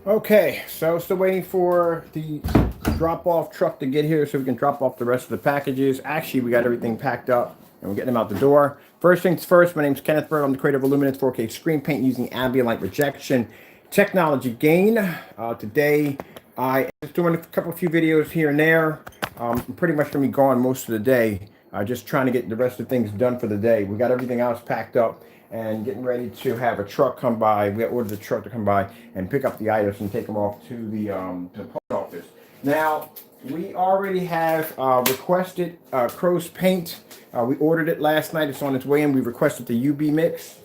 Okay, so still waiting for the drop-off truck to get here so we can drop off the rest of the packages. Actually, we got everything packed up and we're getting them out the door. First things first, my name is Kenneth Berg. I'm the creator of Illuminance 4K screen paint using ambient light rejection technology gain. Today, I am doing a few videos here and there. I'm pretty much going to be gone most of the day. Just trying to get the rest of things done for the day. We got everything else packed up and getting ready to have a truck come by. We ordered the truck to come by and pick up the items and take them off to the post office. Now, we already have requested Crow's paint. We ordered it last night. It's on its way in. We requested the UB mix.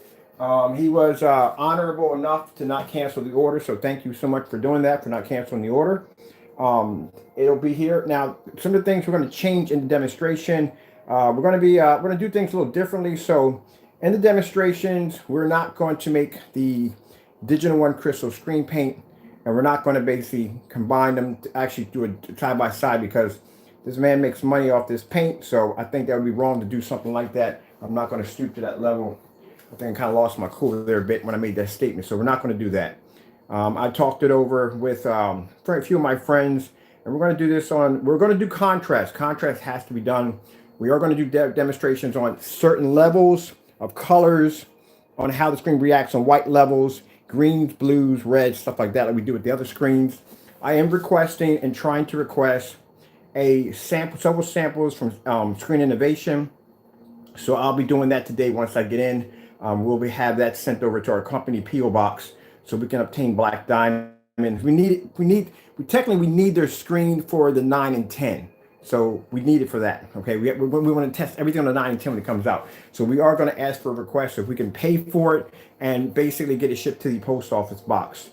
He was honorable enough to not cancel the order, so thank you so much for doing that, for not canceling the order. It'll be here. Now, some of the things we're going to change in the demonstration. We're going to do things a little differently. So in the demonstrations, we're not going to make the Digital One Crystal screen paint, and we're not going to basically combine them to actually do it side by side, because this man makes money off this paint. So I think that would be wrong to do something like that. I'm not going to stoop to that level. I think I kind of lost my cool there a bit when I made that statement. So we're not going to do that. I talked it over with a few of my friends, and we're going to do this on, we're going to do contrast. Contrast has to be done. We are going to do demonstrations on certain levels of colors, on how the screen reacts on white levels, greens, blues, reds, stuff like that, like we do with the other screens. I am requesting and trying to request several samples from Screen Innovation. So I'll be doing that today once I get in. We'll have that sent over to our company PO box so we can obtain black diamonds. We technically need their screen for the 9 and 10. So we need it for that. Okay, we want to test everything on the 9 and 10 when it comes out. So we are going to ask for a request if we can pay for it and basically get it shipped to the post office box.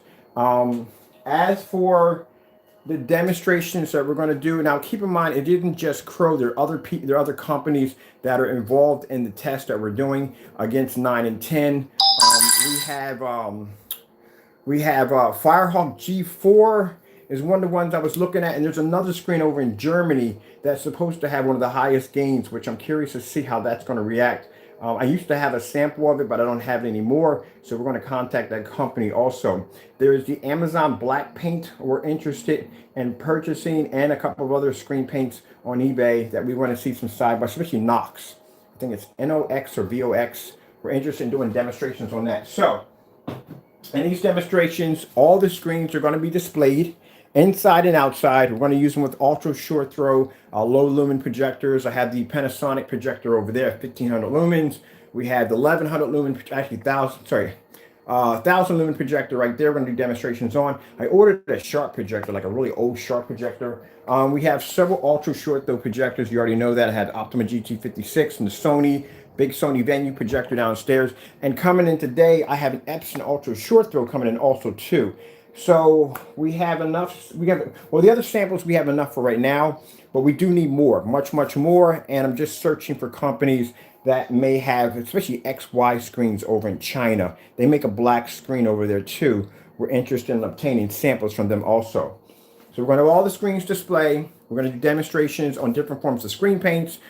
As for the demonstrations that we're going to do now, keep in mind it isn't just Crow. There are other companies that are involved in the test that we're doing against 9 and 10. We have Firehawk G4 is one of the ones I was looking at, and there's another screen over in Germany that's supposed to have one of the highest gains, which I'm curious to see how that's going to react. I used to have a sample of it, but I don't have it anymore, so we're going to contact that company also. There's the Amazon black paint we're interested in purchasing, and a couple of other screen paints on eBay that we want to see some side by, especially Nox. I think it's NOX or VOX. We're interested in doing demonstrations on that. So in these demonstrations, all the screens are going to be displayed inside and outside. We're going to use them with ultra short throw, low lumen projectors. I have the Panasonic projector over there, 1500 lumens. We have the 1100 lumen, actually 1000 lumen projector right there. We're going to do demonstrations on. I ordered a Sharp projector, like a really old Sharp projector. We have several ultra short throw projectors. You already know that. I had Optima GT56 and the Sony. Big Sony venue projector downstairs. And coming in today, I have an Epson ultra short throw coming in also too. So we have enough. Well, the other samples we have enough for right now, but we do need more, much more. And I'm just searching for companies that may have, especially XY screens over in China. They make a black screen over there too. We're interested in obtaining samples from them also. So we're going to have all the screens display. We're going to do demonstrations on different forms of screen paints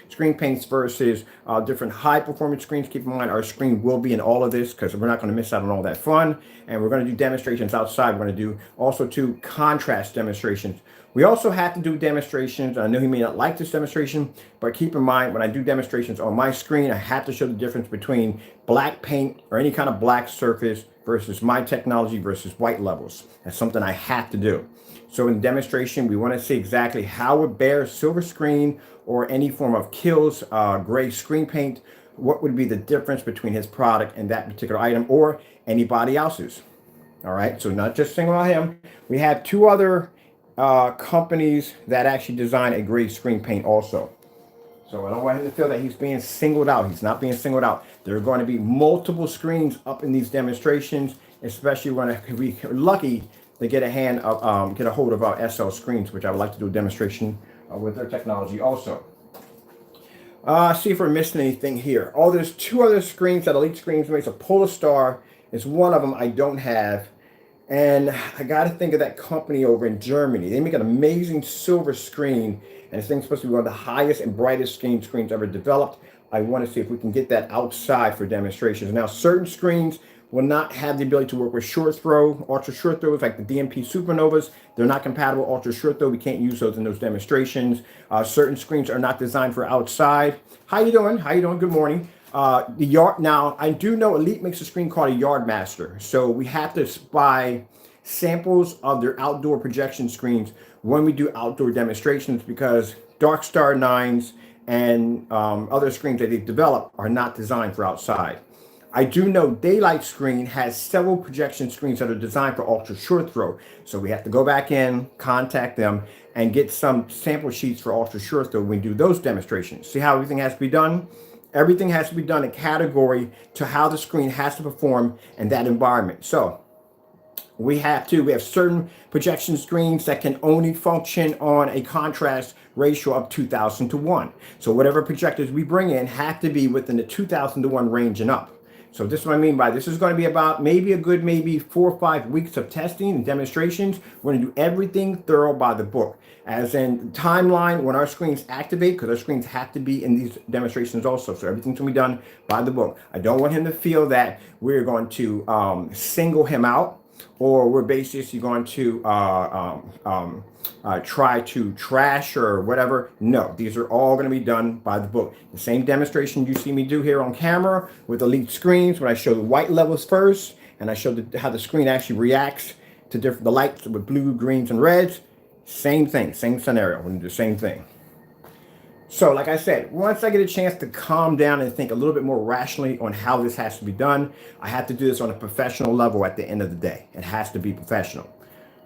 versus different high performance screens. Keep in mind our screen will be in all of this because we're not going to miss out on all that fun. And we're going to do demonstrations outside. We're going to do also two contrast demonstrations. We also have to do demonstrations. I know he may not like this demonstration, but keep in mind when I do demonstrations on my screen, I have to show the difference between black paint or any kind of black surface versus my technology versus white levels. That's something I have to do. So in the demonstration, we want to see exactly how it bears silver screen or any form of Kills gray screen paint. What would be the difference between his product and that particular item or anybody else's? All right, so not just single out him. We have two other companies that actually design a gray screen paint also. So I don't want him to feel that he's being singled out. He's not being singled out. There are going to be multiple screens up in these demonstrations, especially when we're lucky to get a hold of our SL screens, which I would like to do a demonstration with their technology also. See if we're missing anything here. Oh, there's two other screens that Elite Screens makes. A Polestar is one of them I don't have. And I got to think of that company over in Germany. They make an amazing silver screen, and this thing's supposed to be one of the highest and brightest screens ever developed. I want to see if we can get that outside for demonstrations. Now, certain screens will not have the ability to work with short throw. Ultra short throws like the DMP Supernovas, they're not compatible. Ultra short throw, we can't use those in those demonstrations. Certain screens are not designed for outside. How you doing? How you doing? Good morning. The yard. Now, I do know Elite makes a screen called a Yard Master. So we have to buy samples of their outdoor projection screens when we do outdoor demonstrations, because Dark Star 9s and other screens that they've developed are not designed for outside. I do know Daylight Screen has several projection screens that are designed for ultra short throw. So we have to go back in, contact them, and get some sample sheets for ultra short throw when we do those demonstrations. See how everything has to be done? Everything has to be done in category to how the screen has to perform in that environment. So we have certain projection screens that can only function on a contrast ratio of 2,000 to 1. So whatever projectors we bring in have to be within the 2,000 to 1 range and up. So this is what I mean by this is going to be about maybe 4 or 5 weeks of testing and demonstrations. We're going to do everything thorough by the book. As in timeline when our screens activate, because our screens have to be in these demonstrations also. So everything's going to be done by the book. I don't want him to feel that we're going to single him out, or we're basically going to try to trash or whatever. No, these are all going to be done by the book. The same demonstration you see me do here on camera with Elite screens, when I show the white levels first, and I show how the screen actually reacts to the lights with blue, greens, and reds. Same thing, same scenario. We're going to do the same thing. So like I said, once I get a chance to calm down and think a little bit more rationally on how this has to be done, I have to do this on a professional level at the end of the day. It has to be professional.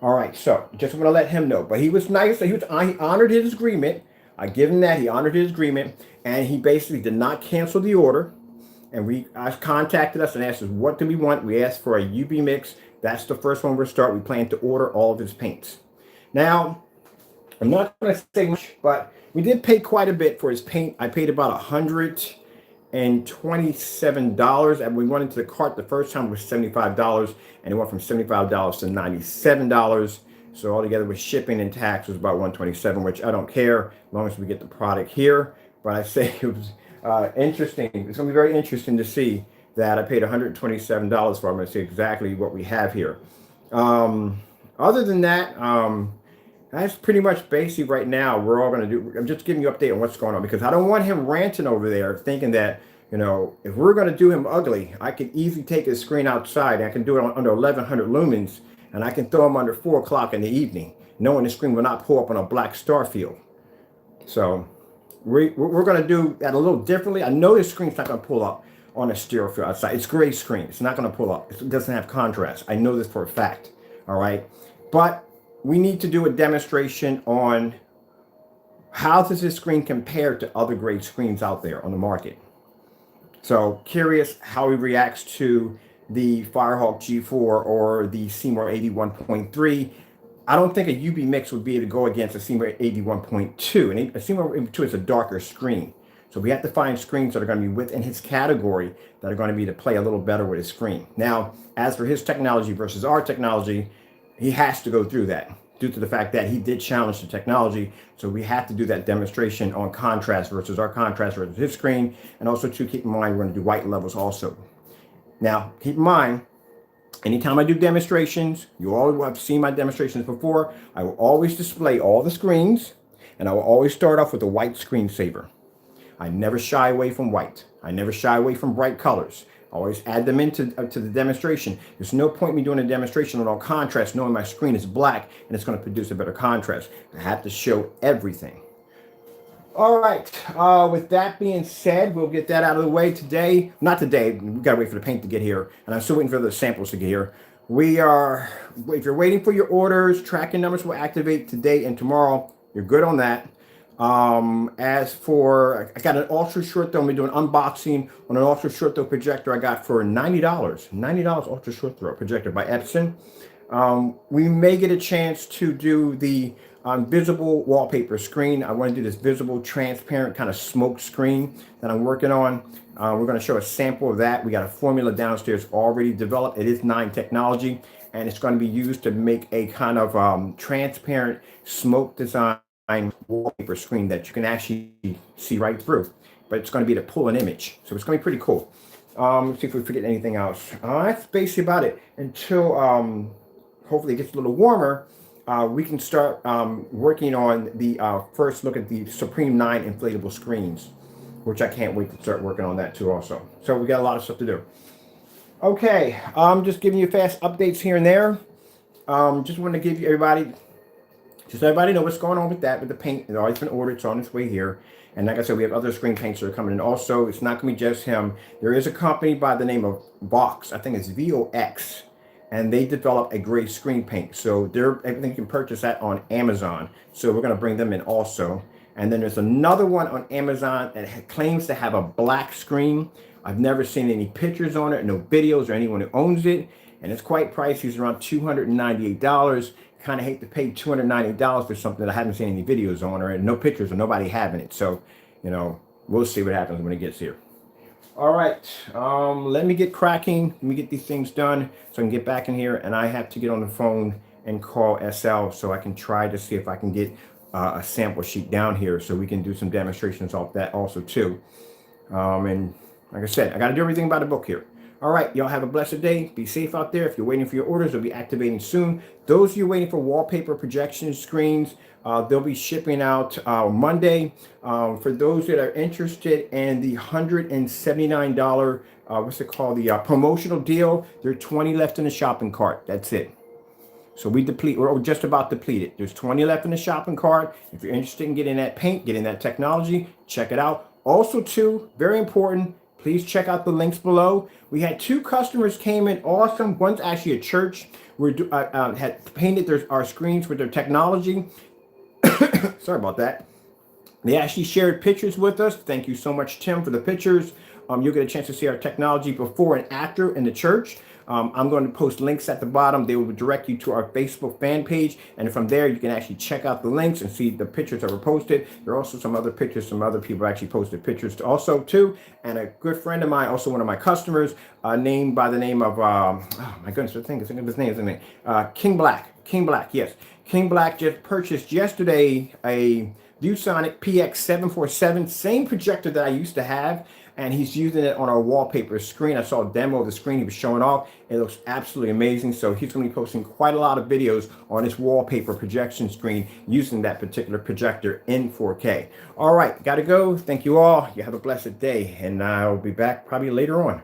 All right, so just want to let him know. But he was nice. He honored his agreement. I give him that. He honored his agreement. And he basically did not cancel the order. And I contacted us and asked us, what do we want? We asked for a UB mix. That's the first one we'll start. We plan to order all of his paints. Now, I'm not going to say much, but we did pay quite a bit for his paint. I paid about $127. And we went into the cart the first time was $75, and it went from $75 to $97. So altogether with shipping and tax was about $127, which I don't care as long as we get the product here. But I say it was interesting. It's going to be very interesting to see that I paid $127 for. I'm going to see exactly what we have here. Other than that, that's pretty much basic right now. We're all going to do. I'm just giving you an update on what's going on, because I don't want him ranting over there thinking that, you know, if we're going to do him ugly, I can easily take his screen outside. And I can do it under 1100 lumens, and I can throw him under 4 o'clock in the evening, knowing the screen will not pull up on a black star field. So we're going to do that a little differently. I know this screen's not going to pull up on a stereo field outside. It's gray screen. It's not going to pull up. It doesn't have contrast. I know this for a fact. All right. But we need to do a demonstration on how does this screen compare to other great screens out there on the market. So curious how he reacts to the Firehawk G4 or the Seymour 81.3. I don't think a UB mix would be able to go against a Seymour 81.2. And a Seymour 81.2 is a darker screen. So we have to find screens that are going to be within his category that are going to be to play a little better with his screen. Now, as for his technology versus our technology, he has to go through that due to the fact that he did challenge the technology. So we have to do that demonstration on contrast versus our contrast versus his screen. And also to keep in mind, we're going to do white levels also. Now, keep in mind, anytime I do demonstrations, you all have seen my demonstrations before, I will always display all the screens, and I will always start off with a white screensaver. I never shy away from white. I never shy away from bright colors. Always add them into to the demonstration. There's no point me doing a demonstration on all contrast knowing my screen is black and it's going to produce a better contrast. I have to show everything. All right. With that being said, we'll get that out of the way today. Not today. We got to wait for the paint to get here. And I'm still waiting for the samples to get here. If you're waiting for your orders, tracking numbers will activate today and tomorrow. You're good on that. As for, I got an ultra short throw. I'm doing an unboxing on an ultra short throw projector I got for $90. $90 ultra short throw projector by Epson. We may get a chance to do the visible wallpaper screen. I want to do this visible, transparent kind of smoke screen that I'm working on. We're going to show a sample of that. We got a formula downstairs already developed. It is 9 technology, and it's going to be used to make a kind of transparent smoke design wallpaper screen that you can actually see right through, but it's going to be to pull an image, so it's going to be pretty cool. Let's see if we forget anything else. That's basically about it. Until hopefully it gets a little warmer, we can start working on the first look at the Supreme 9 inflatable screens, which I can't wait to start working on that too also. So we got a lot of stuff to do. Okay, I'm just giving you fast updates here and there. Just want to give you everybody, just so everybody know what's going on with that, with the paint. It's already been ordered, it's on its way here. And like I said, we have other screen paints that are coming in. Also, it's not going to be just him. There is a company by the name of Vox. I think it's VOX. And they develop a gray screen paint. So everything you can purchase that on Amazon. So we're going to bring them in also. And then there's another one on Amazon that claims to have a black screen. I've never seen any pictures on it, no videos or anyone who owns it. And it's quite pricey. It's around $298. Kind of hate to pay $298 for something that I haven't seen any videos on or no pictures or nobody having it. So, you know, we'll see what happens when it gets here. All right, let me get cracking. Let me get these things done so I can get back in here. And I have to get on the phone and call SL so I can try to see if I can get a sample sheet down here so we can do some demonstrations off that also too. And like I said, I got to do everything by the book here. All right, y'all have a blessed day. Be safe out there. If you're waiting for your orders, they'll be activating soon. Those of you waiting for wallpaper projection screens, they'll be shipping out Monday. For those that are interested in the $179, what's it called? The promotional deal, there are 20 left in the shopping cart. That's it. So we're just about depleted. There's 20 left in the shopping cart. If you're interested in getting that paint, getting that technology, check it out. Also, too, very important, please check out the links below. We had 2 customers came in, awesome. One's actually a church. We had painted our screens with their technology. Sorry about that. They actually shared pictures with us. Thank you so much, Tim, for the pictures. You'll get a chance to see our technology before and after in the church. I'm going to post links at the bottom. They will direct you to our Facebook fan page. And from there, you can actually check out the links and see the pictures that were posted. There are also some other pictures. Some other people actually posted pictures also too. And a good friend of mine, also one of my customers, named by the name of, oh my goodness, I think of his name, isn't it? King Black. King Black, yes. King Black just purchased yesterday a ViewSonic PX747, same projector that I used to have, and he's using it on our wallpaper screen. I saw a demo of the screen he was showing off. It looks absolutely amazing. So he's going to be posting quite a lot of videos on his wallpaper projection screen using that particular projector in 4K. All right, got to go. Thank you all. You have a blessed day, and I'll be back probably later on.